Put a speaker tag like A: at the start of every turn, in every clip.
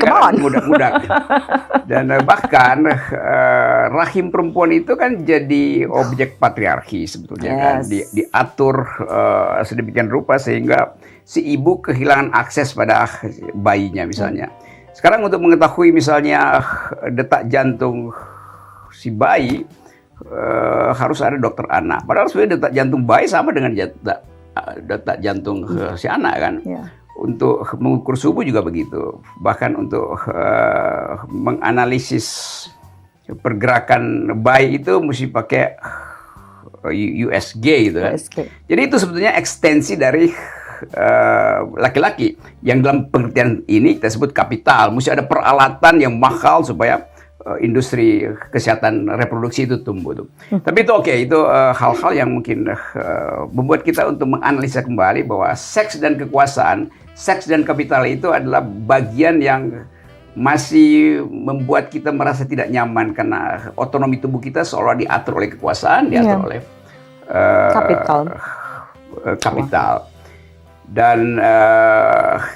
A: Come on.
B: Budak-budak. Dan bahkan rahim perempuan itu kan jadi objek patriarki sebetulnya kan, diatur sedemikian rupa sehingga si ibu kehilangan akses pada bayinya misalnya. Sekarang untuk mengetahui misalnya detak jantung si bayi harus ada dokter anak. Padahal sebenarnya detak jantung bayi sama dengan detak jantung si anak kan. Untuk mengukur suhu juga begitu. Bahkan untuk menganalisis pergerakan bayi itu mesti pakai USG gitu kan. Jadi itu sebetulnya ekstensi dari laki-laki yang dalam pengertian ini kita sebut kapital. Mesti ada peralatan yang mahal supaya industri kesehatan reproduksi itu tumbuh tuh. Tapi itu oke, itu hal-hal yang mungkin membuat kita untuk menganalisa kembali bahwa seks dan kekuasaan, seks dan kapital itu adalah bagian yang masih membuat kita merasa tidak nyaman karena otonomi tubuh kita seolah diatur oleh kekuasaan, diatur oleh kapital. Dan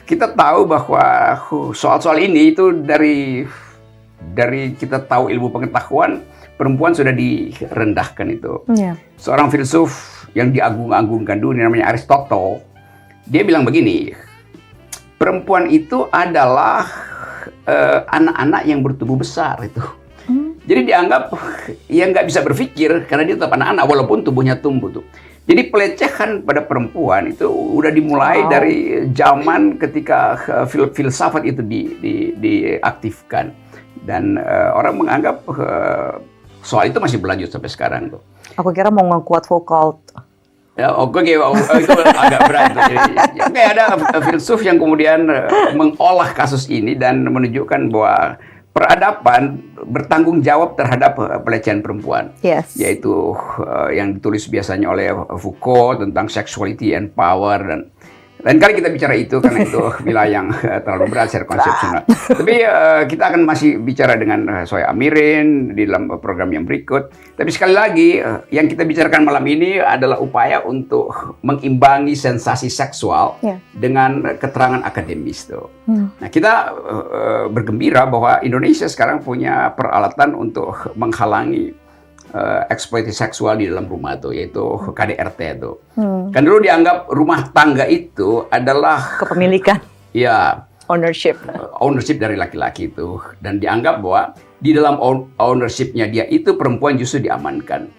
B: kita tahu bahwa soal-soal ini itu dari kita tahu ilmu pengetahuan, perempuan sudah direndahkan itu. Seorang filsuf yang diagung-agungkan dulu namanya Aristotle, dia bilang begini, perempuan itu adalah anak-anak yang bertubuh besar itu. Jadi dianggap ya nggak bisa berpikir karena dia tetap anak-anak walaupun tubuhnya tumbuh tuh. Jadi pelecehan pada perempuan itu udah dimulai dari zaman ketika filsafat itu diaktifkan. Dan orang menganggap soal itu masih berlanjut sampai sekarang tuh.
A: Aku kira mau nge-quote Foucault.
B: Ya, oke, itu agak berat. Jadi, ada filsuf yang kemudian mengolah kasus ini dan menunjukkan bahwa peradaban bertanggung jawab terhadap pelecehan perempuan. Yaitu yang ditulis biasanya oleh Foucault tentang sexuality and power, dan lain kali kita bicara itu karena itu wilayah yang terlalu berat secara konsepsional. Tapi kita akan masih bicara dengan Soya Amirin di dalam program yang berikut. Tapi sekali lagi yang kita bicarakan malam ini adalah upaya untuk mengimbangi sensasi seksual dengan keterangan akademis tuh. Nah, kita bergembira bahwa Indonesia sekarang punya peralatan untuk menghalangi eksploitasi seksual di dalam rumah tuh, yaitu KDRT tuh. Kan dulu dianggap rumah tangga itu adalah
A: kepemilikan.
B: Ya. Ownership dari laki-laki itu, dan dianggap bahwa di dalam ownership-nya dia itu perempuan justru diamankan.